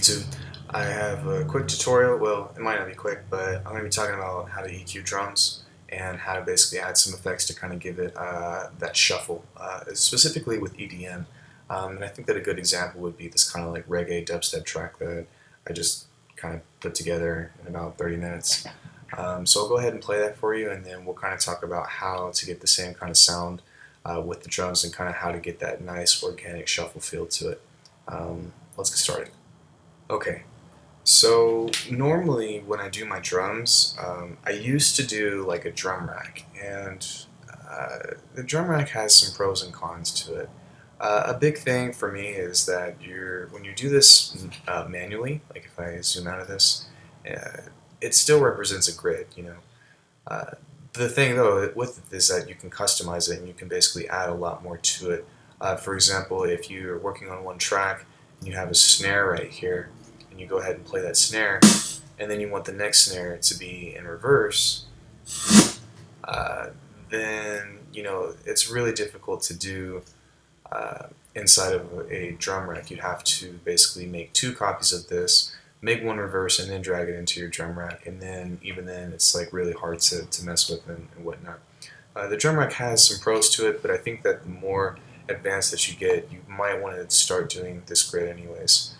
YouTube. I have a quick tutorial. Well, it might not be quick, but I'm going to be talking about how to EQ drums and how to basically add some effects to kind of give it that shuffle, specifically with EDM. And I think that a good example would be this kind of like reggae dubstep track that I just kind of put together in about 30 minutes. So I'll go ahead and play that for you, and then we'll kind of talk about how to get the same kind of sound with the drums and kind of how to get that nice organic shuffle feel to it. Let's get started. Okay, so normally when I do my drums, I used to do like a drum rack, and the drum rack has some pros and cons to it. A big thing for me is that when you do this manually, like if I zoom out of this, it still represents a grid, you know. Uh, the thing though with it is that you can customize it and you can basically add a lot more to it. For example, if you're working on one track and you have a snare right here, and you go ahead and play that snare, and then you want the next snare to be in reverse, uh, then you know it's really difficult to do inside of a drum rack. You'd have to basically make two copies of this, make one reverse, and then drag it into your drum rack. And then even then, it's like really hard to mess with and whatnot. The drum rack has some pros to it, but I think that the more advanced that you get, you might want to start doing this grid anyways.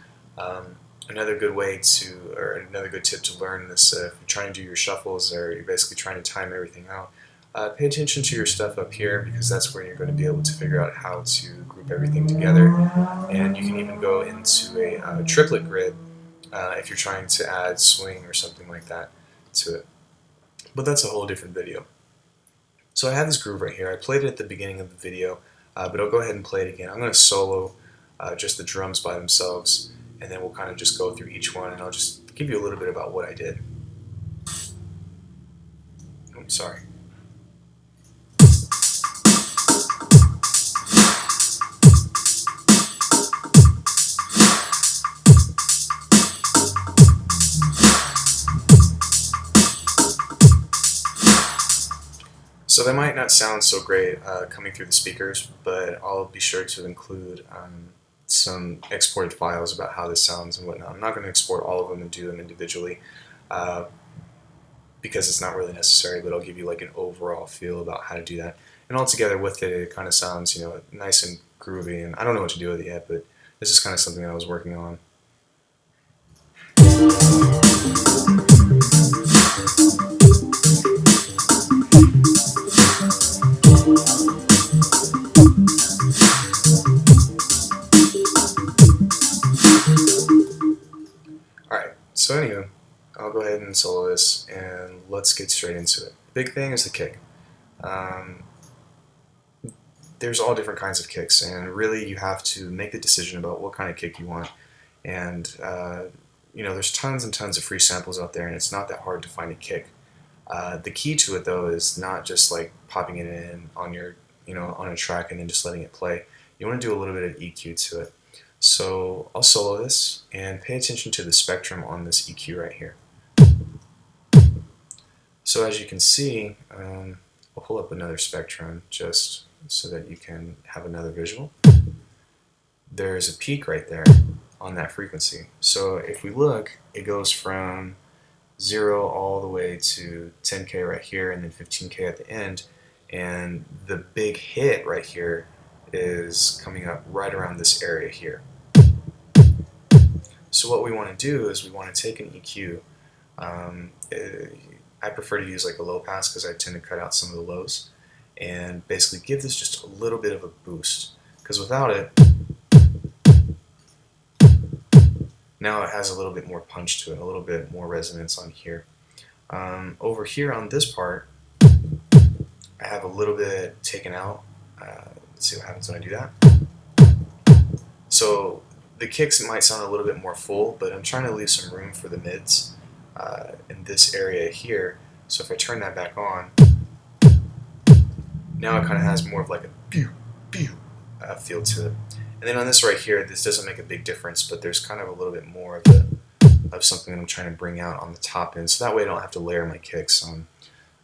Another good way to, or another good tip to learn this, if you're trying to do your shuffles or you're basically trying to time everything out, pay attention to your stuff up here, because that's where you're going to be able to figure out how to group everything together. And you can even go into a triplet grid if you're trying to add swing or something like that to it. But that's a whole different video. So I have this groove right here. I played it at the beginning of the video, but I'll go ahead and play it again. I'm going to solo just the drums by themselves, and then we'll kind of just go through each one, and I'll just give you a little bit about what I did. I'm sorry. So that might not sound so great coming through the speakers, but I'll be sure to include some exported files about how this sounds and whatnot. I'm not going to export all of them and do them individually because it's not really necessary, but I'll give you like an overall feel about how to do that. And altogether with it, it kind of sounds, you know, nice and groovy, and I don't know what to do with it yet, but this is kind of something that I was working on. Alright, so anyway, I'll go ahead and solo this, and let's get straight into it. Big thing is the kick. There's all different kinds of kicks, and really you have to make the decision about what kind of kick you want. And you know, there's tons and tons of free samples out there, and it's not that hard to find a kick. The key to it though is not just like popping it in on your, you know, on a track and then just letting it play. You want to do a little bit of EQ to it. So I'll solo this, and pay attention to the spectrum on this EQ right here. So as you can see, I'll pull up another spectrum just so that you can have another visual. There's a peak right there on that frequency. So if we look, it goes from 0 all the way to 10K right here, and then 15K at the end. And the big hit right here is coming up right around this area here. So what we want to do is we want to take an EQ. I prefer to use like a low pass because I tend to cut out some of the lows, and basically give this just a little bit of a boost, because without it, now it has a little bit more punch to it, a little bit more resonance on here. Over here on this part, I have a little bit taken out. Let's see what happens when I do that. So the kicks might sound a little bit more full, but I'm trying to leave some room for the mids in this area here. So if I turn that back on, now it kind of has more of like a pew, pew feel to it. And then on this right here, this doesn't make a big difference, but there's kind of a little bit more of something that I'm trying to bring out on the top end, so that way I don't have to layer my kicks.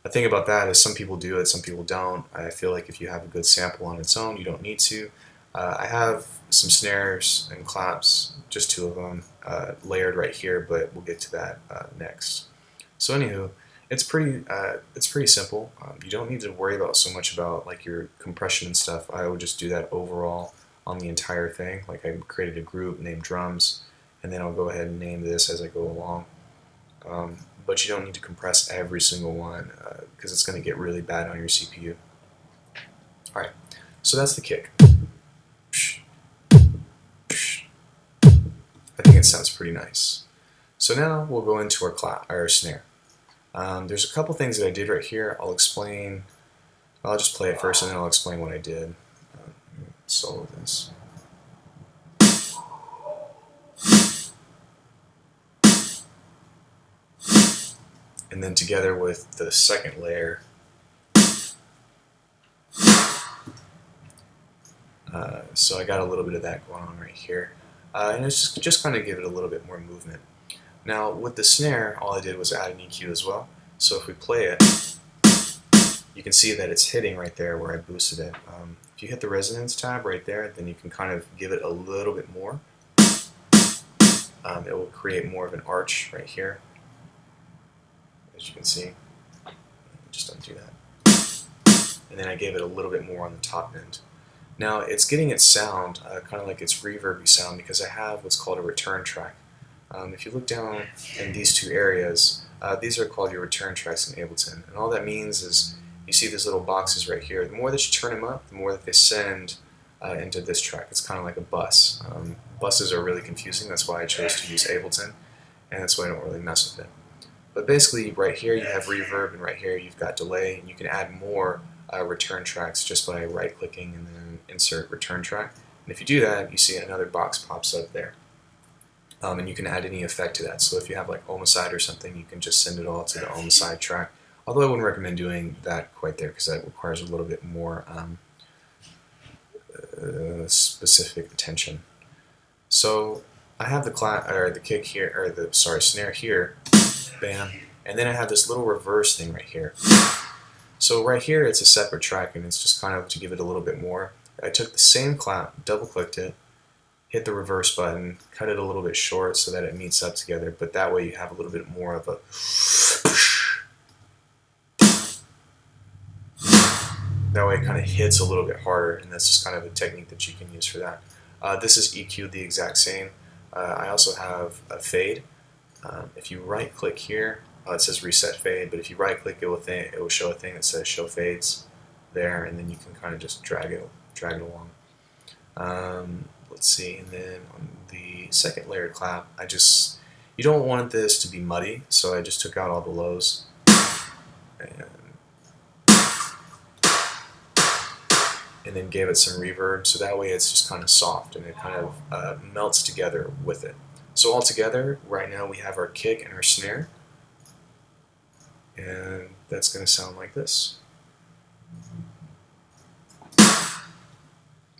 The thing about that is some people do it, some people don't. I feel like if you have a good sample on its own, you don't need to. I have some snares and claps, just two of them, layered right here, but we'll get to that next. So anywho, it's pretty simple. You don't need to worry about so much about like your compression and stuff. I would just do that overall on the entire thing. Like I created a group named drums, and then I'll go ahead and name this as I go along. But you don't need to compress every single one because it's going to get really bad on your CPU. Alright, so that's the kick. I think it sounds pretty nice. So now we'll go into our snare. There's a couple things that I did right here. I'll explain. I'll just play it first and then I'll explain what I did. Solo this. And then together with the second layer, so I got a little bit of that going on right here. And it's just kind of give it a little bit more movement. Now with the snare, all I did was add an EQ as well. So if we play it, you can see that it's hitting right there where I boosted it. If you hit the resonance tab right there, then you can kind of give it a little bit more. It will create more of an arch right here, as you can see. Just undo that. And then I gave it a little bit more on the top end. Now it's getting its sound, kind of like its reverby sound, because I have what's called a return track. If you look down in these two areas, these are called your return tracks in Ableton. And all that means is you see these little boxes right here. The more that you turn them up, the more that they send into this track. It's kind of like a bus. Buses are really confusing. That's why I chose to use Ableton, and that's why I don't really mess with it. But basically, right here you have reverb, and right here you've got delay, and you can add more return tracks just by right-clicking and then insert return track. And if you do that, you see another box pops up there. And you can add any effect to that. So if you have like Homicide or something, you can just send it all to the Homicide track. Although I wouldn't recommend doing that quite there because that requires a little bit more specific attention. So I have the kick here, or the snare here, bam, and then I have this little reverse thing right here. So right here it's a separate track, and it's just kind of to give it a little bit more. I took the same clap, double-clicked it, hit the reverse button, cut it a little bit short so that it meets up together, but that way you have a little bit more of a that way it kind of hits a little bit harder, and that's just kind of a technique that you can use for that. This is EQ the exact same. I also have a fade. If you right click here, it says reset fade, but if you right click it will show a thing that says show fades there, and then you can kind of just drag it along. Let's see, and then on the second layered clap, you don't want this to be muddy, so I just took out all the lows and then gave it some reverb, so that way it's just kind of soft and it kind of melts together with it. So all together, right now we have our kick and our snare, and that's going to sound like this.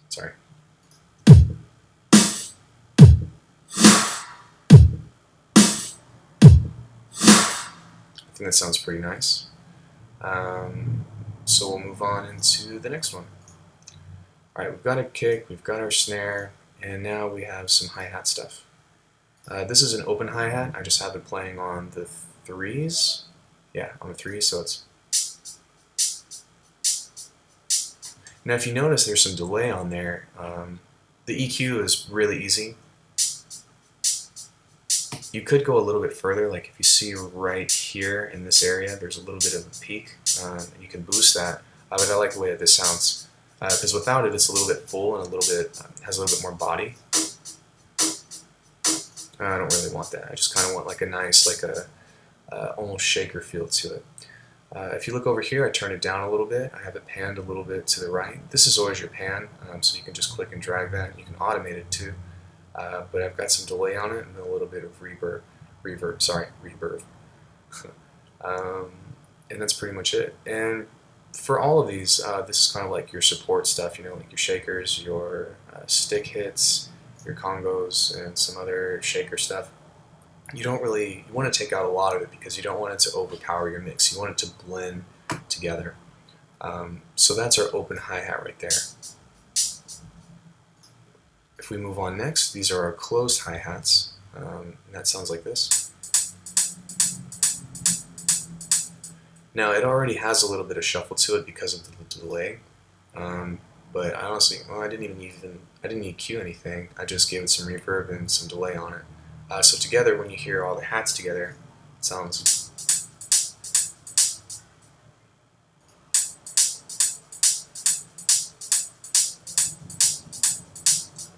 Sorry. I think that sounds pretty nice. So we'll move on into the next one. Alright, we've got a kick, we've got our snare, and now we have some hi-hat stuff. This is an open hi-hat. I just have it playing on the threes. Yeah, on the threes, so it's... Now if you notice there's some delay on there, the EQ is really easy. You could go a little bit further, like if you see right here in this area, there's a little bit of a peak, and you can boost that, but I like the way that this sounds. Because without it, it's a little bit full and has a little bit more body. I don't really want that. I just kind of want like a nice, almost shaker feel to it. If you look over here, I turn it down a little bit. I have it panned a little bit to the right. This is always your pan, so you can just click and drag that. You can automate it too. But I've got some delay on it and a little bit of reverb. And that's pretty much it. And for all of these, this is kind of like your support stuff, you know, like your shakers, your stick hits, your congos, and some other shaker stuff. You want to take out a lot of it because you don't want it to overpower your mix. You want it to blend together. So that's our open hi-hat right there. If we move on next, these are our closed hi-hats. And that sounds like this. Now it already has a little bit of shuffle to it because of the delay, but I honestly, well, I didn't EQ anything. I just gave it some reverb and some delay on it. So together, when you hear all the hats together, it sounds.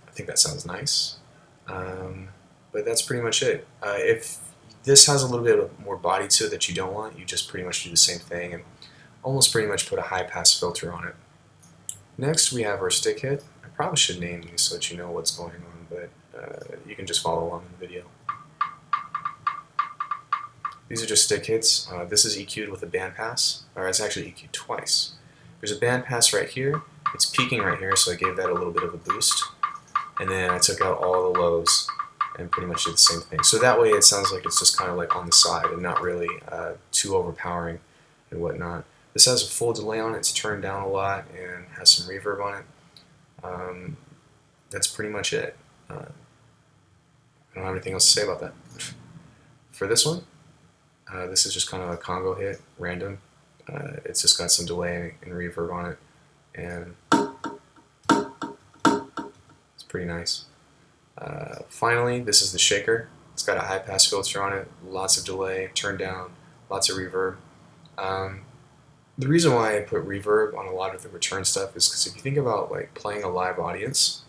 I think that sounds nice. But that's pretty much it. If this has a little bit more body to it that you don't want, you just pretty much do the same thing and almost pretty much put a high pass filter on it. Next we have our stick hit. I probably should name these so that you know what's going on, but you can just follow along in the video. These are just stick hits. This is EQ'd with a bandpass, or it's actually EQ'd twice. There's a bandpass right here. It's peaking right here, so I gave that a little bit of a boost. And then I took out all the lows and pretty much did the same thing. So that way it sounds like it's just kind of like on the side and not really too overpowering and whatnot. This has a full delay on it. It's turned down a lot and has some reverb on it. That's pretty much it. I don't have anything else to say about that. For this one, this is just kind of a Congo hit, random. It's just got some delay and reverb on it, and it's pretty nice. Finally, this is the shaker. It's got a high pass filter on it, lots of delay, turned down, lots of reverb. The reason why I put reverb on a lot of the return stuff is because if you think about like playing a live audience,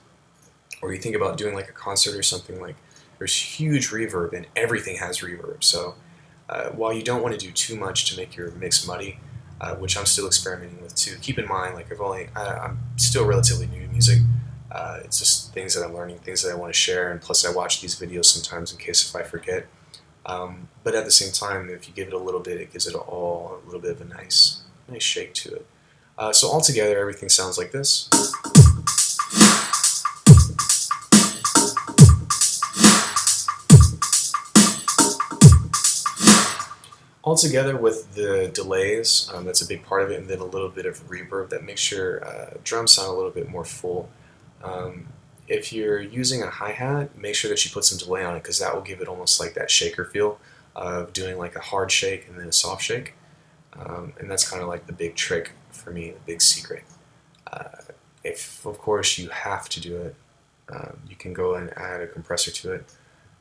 or you think about doing like a concert or something, like there's huge reverb and everything has reverb. So while you don't want to do too much to make your mix muddy, which I'm still experimenting with too, keep in mind like I'm still relatively new to music. It's just things that I'm learning, things that I want to share, and plus I watch these videos sometimes in case if I forget. But at the same time, if you give it a little bit, it gives it all a little bit of a nice shake to it. So altogether, everything sounds like this. Altogether with the delays, that's a big part of it, and then a little bit of reverb that makes your drums sound a little bit more full. If you're using a hi-hat, make sure that you put some delay on it because that will give it almost like that shaker feel of doing like a hard shake and then a soft shake. And that's kind of like the big trick for me, the big secret. If, of course, you have to do it, you can go and add a compressor to it,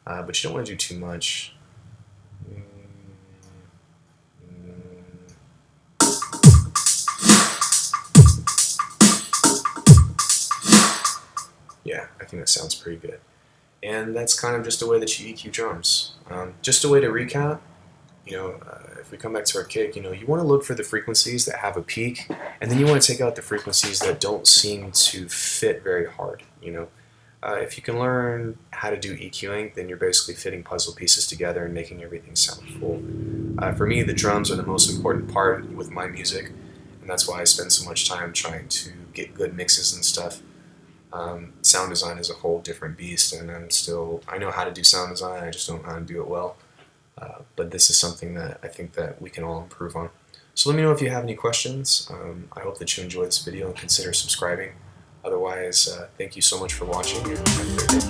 but you don't want to do too much. Yeah, I think that sounds pretty good. And that's kind of just a way that you EQ drums. Just a way to recap, if we come back to our kick, you want to look for the frequencies that have a peak, and then you want to take out the frequencies that don't seem to fit very hard, If you can learn how to do EQing, then you're basically fitting puzzle pieces together and making everything sound full. For me, the drums are the most important part with my music, and that's why I spend so much time trying to get good mixes and stuff. Sound design is a whole different beast, and I know how to do sound design, I just don't know how to do it well. But this is something that I think that we can all improve on. So let me know if you have any questions. I hope that you enjoyed this video and consider subscribing. Otherwise, thank you so much for watching, and have a great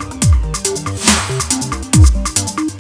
day.